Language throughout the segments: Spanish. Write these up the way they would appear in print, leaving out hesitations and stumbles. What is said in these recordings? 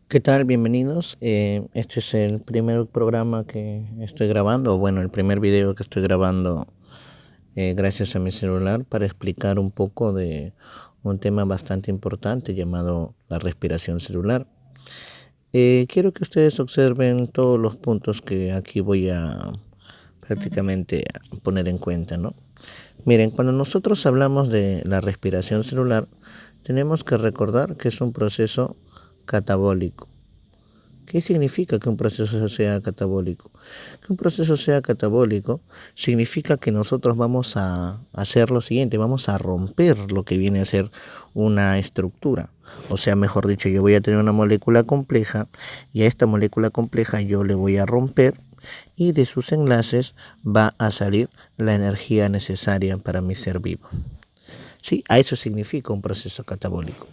¿Qué tal? Bienvenidos. Este es el primer programa que estoy grabando, o bueno, el primer video que estoy grabando gracias a mi celular para explicar un poco de un tema bastante importante llamado la respiración celular. Quiero que ustedes observen todos los puntos que aquí voy a prácticamente a poner en cuenta, ¿no? Miren, cuando nosotros hablamos de la respiración celular, tenemos que recordar que es un proceso catabólico. ¿Qué significa que un proceso sea catabólico? Que un proceso sea catabólico significa que nosotros vamos a hacer lo siguiente, vamos a romper lo que viene a ser una estructura. O sea, mejor dicho, yo voy a tener una molécula compleja y a esta molécula compleja yo le voy a romper y de sus enlaces va a salir la energía necesaria para mi ser vivo. Sí, a eso significa un proceso catabólico.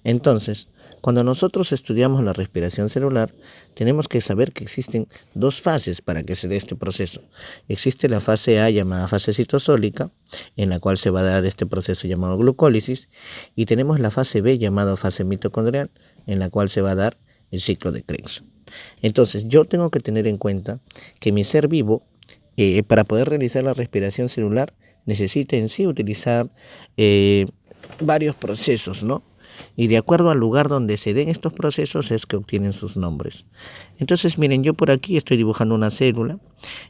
Entonces, cuando nosotros estudiamos la respiración celular, tenemos que saber que existen dos fases para que se dé este proceso. Existe la fase A llamada fase citosólica, en la cual se va a dar este proceso llamado glucólisis, y tenemos la fase B llamada fase mitocondrial, en la cual se va a dar el ciclo de Krebs. Entonces, yo tengo que tener en cuenta que mi ser vivo, para poder realizar la respiración celular, necesita en sí utilizar varios procesos, ¿no? Y de acuerdo al lugar donde se den estos procesos es que obtienen sus nombres. Entonces, miren, yo por aquí estoy dibujando una célula.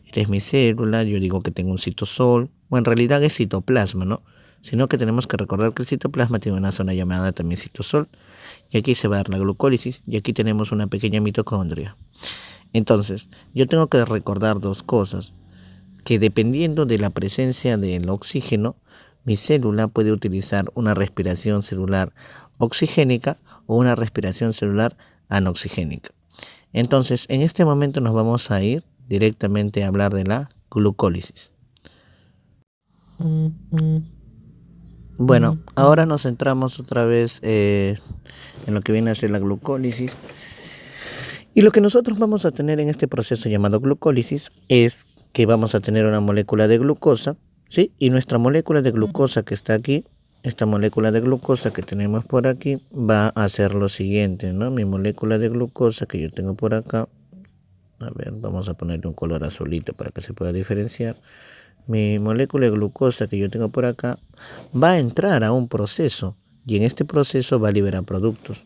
Esta es mi célula, yo digo que tengo un citosol, o en realidad es citoplasma, ¿no? Sino que tenemos que recordar que el citoplasma tiene una zona llamada también citosol, y aquí se va a dar la glucólisis, y aquí tenemos una pequeña mitocondria. Entonces, yo tengo que recordar dos cosas, que dependiendo de la presencia del oxígeno, mi célula puede utilizar una respiración celular oxigénica o una respiración celular anoxigénica. Entonces, en este momento nos vamos a ir directamente a hablar de la glucólisis. Bueno, ahora nos centramos otra vez en lo que viene a ser la glucólisis. Y lo que nosotros vamos a tener en este proceso llamado glucólisis es que vamos a tener una molécula de glucosa, ¿sí? Y nuestra molécula de glucosa que está aquí, esta molécula de glucosa que tenemos por aquí, va a hacer lo siguiente, ¿no? Mi molécula de glucosa que yo tengo por acá, a ver, vamos a ponerle un color azulito para que se pueda diferenciar. Mi molécula de glucosa que yo tengo por acá va a entrar a un proceso y en este proceso va a liberar productos.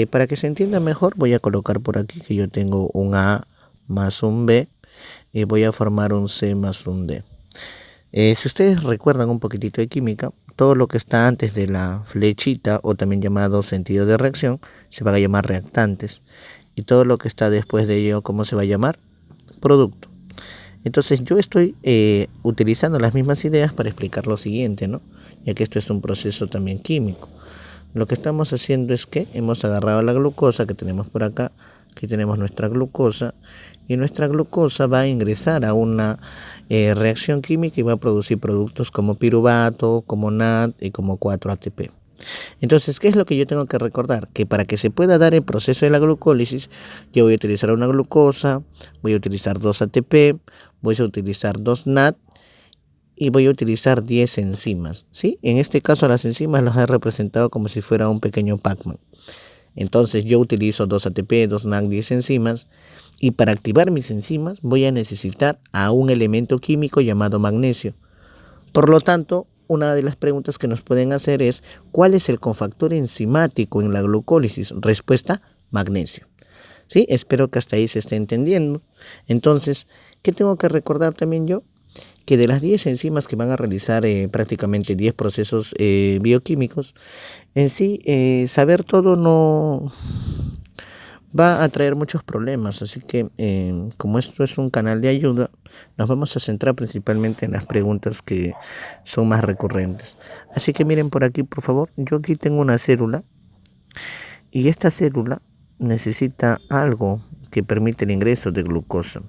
Para que se entienda mejor voy a colocar por aquí que yo tengo un A más un B y voy a formar un C más un D. Si ustedes recuerdan un poquitito de química, todo lo que está antes de la flechita o también llamado sentido de reacción se va a llamar reactantes y todo lo que está después de ello, ¿cómo se va a llamar? Producto. Entonces yo estoy utilizando las mismas ideas para explicar lo siguiente, ¿no? Ya que esto es un proceso también químico. Lo que estamos haciendo es que hemos agarrado la glucosa que tenemos por acá, aquí tenemos nuestra glucosa, y nuestra glucosa va a ingresar a una reacción química y va a producir productos como piruvato, como NAD y como 4-ATP. Entonces, ¿qué es lo que yo tengo que recordar? Que para que se pueda dar el proceso de la glucólisis, yo voy a utilizar una glucosa, voy a utilizar 2 ATP, voy a utilizar 2 NAD y voy a utilizar 10 enzimas, ¿sí? En este caso las enzimas las he representado como si fuera un pequeño Pac-Man. Entonces yo utilizo 2 ATP, 2 NAD, 10 enzimas y para activar mis enzimas voy a necesitar a un elemento químico llamado magnesio. Por lo tanto, una de las preguntas que nos pueden hacer es ¿cuál es el cofactor enzimático en la glucólisis? Respuesta, magnesio. ¿Sí? Espero que hasta ahí se esté entendiendo. Entonces, ¿qué tengo que recordar también yo? Que de las 10 enzimas que van a realizar prácticamente 10 procesos bioquímicos, en sí, saber todo no va a traer muchos problemas, así que como esto es un canal de ayuda, nos vamos a centrar principalmente en las preguntas que son más recurrentes. Así que miren por aquí, por favor, yo aquí tengo una célula y esta célula necesita algo que permite el ingreso de glucosa.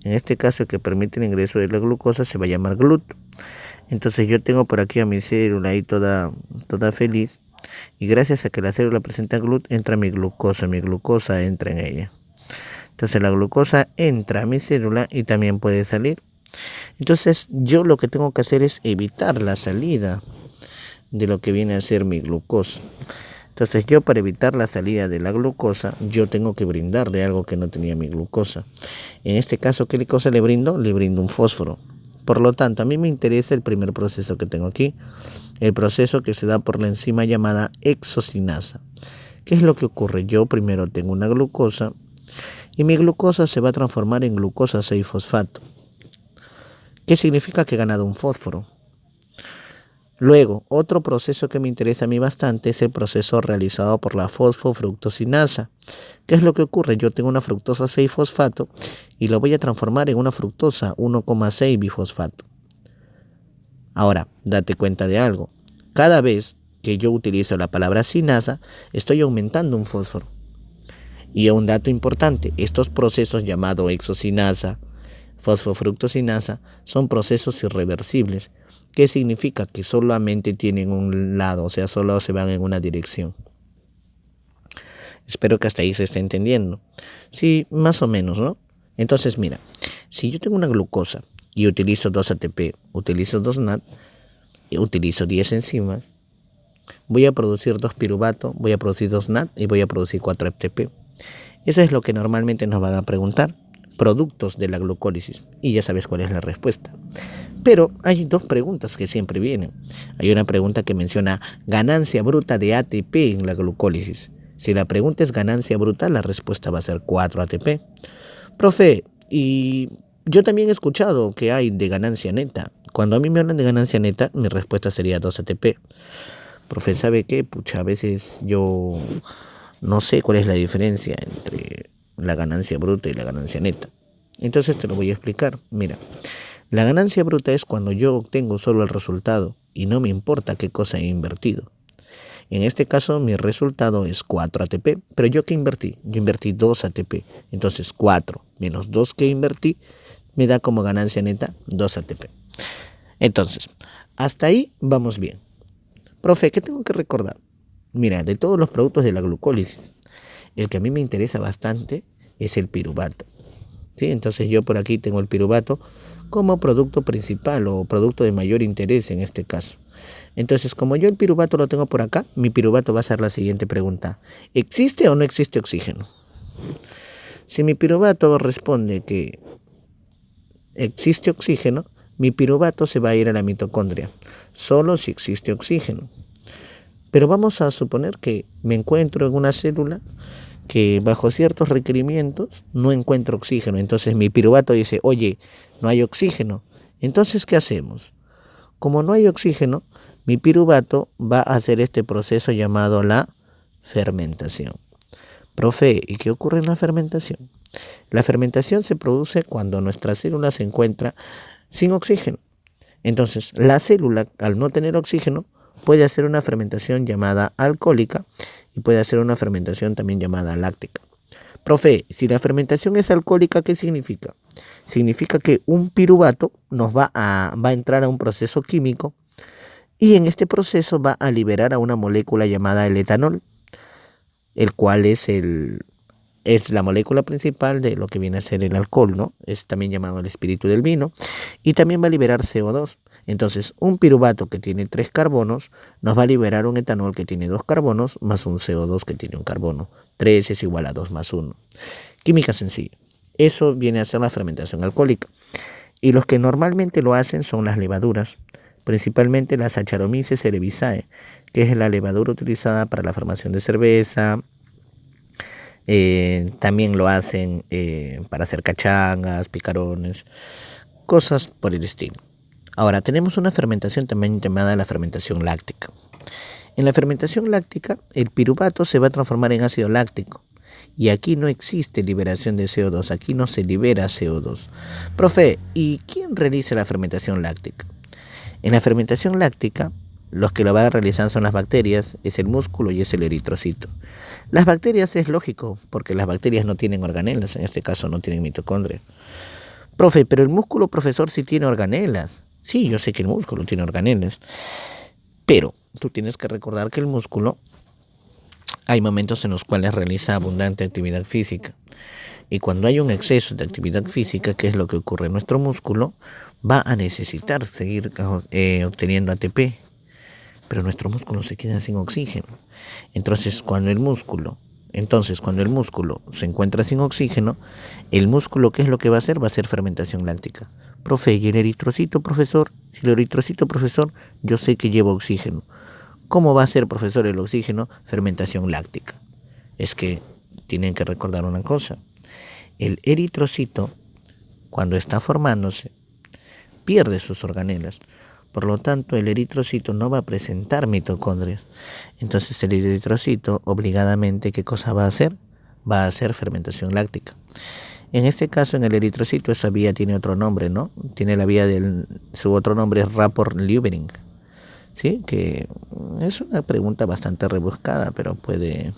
En este caso, el que permite el ingreso de la glucosa se va a llamar GLUT. Entonces yo tengo por aquí a mi célula ahí toda feliz y gracias a que la célula presenta GLUT entra mi glucosa entra en ella. Entonces la glucosa entra a mi célula y también puede salir. Entonces yo lo que tengo que hacer es evitar la salida de lo que viene a ser mi glucosa. Entonces yo, para evitar la salida de la glucosa, yo tengo que brindarle algo que no tenía mi glucosa. En este caso, ¿qué cosa le brindo? Le brindo un fósforo. Por lo tanto, a mí me interesa el primer proceso que tengo aquí, el proceso que se da por la enzima llamada hexocinasa. ¿Qué es lo que ocurre? Yo primero tengo una glucosa y mi glucosa se va a transformar en glucosa 6-fosfato. ¿Qué significa? Que he ganado un fósforo. Luego, otro proceso que me interesa a mí bastante es el proceso realizado por la fosfofructosinasa. ¿Qué es lo que ocurre? Yo tengo una fructosa 6-fosfato y lo voy a transformar en una fructosa 1,6-bifosfato. Ahora, date cuenta de algo. Cada vez que yo utilizo la palabra sinasa, estoy aumentando un fósforo. Y un dato importante, estos procesos llamados hexocinasa, fosfofructosinasa, son procesos irreversibles. ¿Qué significa? Que solamente tienen un lado, o sea, solo se van en una dirección. Espero que hasta ahí se esté entendiendo. Sí, más o menos, ¿no? Entonces, mira, si yo tengo una glucosa y utilizo 2 ATP, utilizo 2 NAD, y utilizo 10 enzimas, voy a producir 2 piruvato, voy a producir 2 NAD y voy a producir 4 ATP. Eso es lo que normalmente nos van a preguntar, productos de la glucólisis, y ya sabes cuál es la respuesta. Pero hay dos preguntas que siempre vienen. Hay una pregunta que menciona ganancia bruta de ATP en la glucólisis. Si la pregunta es ganancia bruta, la respuesta va a ser 4 ATP. Profe, y yo también he escuchado que hay de ganancia neta. Cuando a mí me hablan de ganancia neta, mi respuesta sería 2 ATP. Profe, ¿sabe qué? Pucha, a veces yo no sé cuál es la diferencia entre la ganancia bruta y la ganancia neta. Entonces te lo voy a explicar. Mira, la ganancia bruta es cuando yo obtengo solo el resultado y no me importa qué cosa he invertido. En este caso mi resultado es 4 ATP, pero ¿yo qué invertí? Yo invertí 2 ATP, entonces 4 menos 2 que invertí me da como ganancia neta 2 ATP. Entonces, hasta ahí vamos bien. Profe, ¿qué tengo que recordar? Mira, de todos los productos de la glucólisis, el que a mí me interesa bastante es el piruvato. ¿Sí? Entonces yo por aquí tengo el piruvato como producto principal o producto de mayor interés en este caso. Entonces, como yo el piruvato lo tengo por acá, mi piruvato va a ser la siguiente pregunta. ¿Existe o no existe oxígeno? Si mi piruvato responde que existe oxígeno, mi piruvato se va a ir a la mitocondria, solo si existe oxígeno. Pero vamos a suponer que me encuentro en una célula que bajo ciertos requerimientos no encuentro oxígeno. Entonces mi piruvato dice, oye, no hay oxígeno. Entonces, ¿qué hacemos? Como no hay oxígeno, mi piruvato va a hacer este proceso llamado la fermentación. Profe, ¿y qué ocurre en la fermentación? La fermentación se produce cuando nuestra célula se encuentra sin oxígeno. Entonces, la célula, al no tener oxígeno, puede hacer una fermentación llamada alcohólica y puede hacer una fermentación también llamada láctica. Profe, si la fermentación es alcohólica, ¿qué significa? Significa que un piruvato nos va a entrar a un proceso químico y en este proceso va a liberar a una molécula llamada el etanol, el cual es la molécula principal de lo que viene a ser el alcohol, ¿no? Es también llamado el espíritu del vino y también va a liberar CO2. Entonces, un piruvato que tiene 3 carbonos nos va a liberar un etanol que tiene 2 carbonos más un CO2 que tiene un carbono. 3 es igual a 2 más 1. Química sencilla. Eso viene a ser la fermentación alcohólica. Y los que normalmente lo hacen son las levaduras, principalmente la Saccharomyces cerevisiae, que es la levadura utilizada para la formación de cerveza. También lo hacen para hacer cachangas, picarones, cosas por el estilo. Ahora, tenemos una fermentación también llamada la fermentación láctica. En la fermentación láctica, el piruvato se va a transformar en ácido láctico. Y aquí no existe liberación de CO2, aquí no se libera CO2. Profe, ¿y quién realiza la fermentación láctica? En la fermentación láctica, los que lo van a realizar son las bacterias, es el músculo y es el eritrocito. Las bacterias es lógico, porque las bacterias no tienen organelas, en este caso no tienen mitocondria. Profe, pero el músculo, profesor, sí tiene organelas. Sí, yo sé que el músculo tiene organelas, pero tú tienes que recordar que el músculo hay momentos en los cuales realiza abundante actividad física. Y cuando hay un exceso de actividad física, ¿qué es lo que ocurre? Nuestro músculo va a necesitar seguir obteniendo ATP. pero nuestros músculos se quedan sin oxígeno. Entonces, cuando el músculo se encuentra sin oxígeno, el músculo, ¿qué es lo que va a hacer? Va a hacer fermentación láctica. Profe, ¿y el eritrocito, profesor? Si el eritrocito, profesor, yo sé que lleva oxígeno. ¿Cómo va a ser, profesor, el oxígeno? Fermentación láctica. Es que tienen que recordar una cosa. El eritrocito, cuando está formándose, pierde sus organelas. Por lo tanto, el eritrocito no va a presentar mitocondrias. Entonces el eritrocito obligadamente, ¿qué cosa va a hacer? Va a hacer fermentación láctica. En este caso, en el eritrocito, esa vía tiene otro nombre, ¿no? Tiene la vía su otro nombre es rapport Lewering. ¿Sí? Que es una pregunta bastante rebuscada, pero puede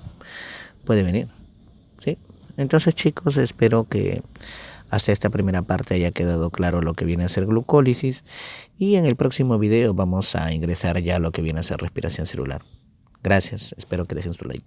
venir. ¿Sí? Entonces, chicos, espero que hasta esta primera parte haya quedado claro lo que viene a ser glucólisis, y en el próximo video vamos a ingresar ya a lo que viene a ser respiración celular. Gracias, espero que dejen su like.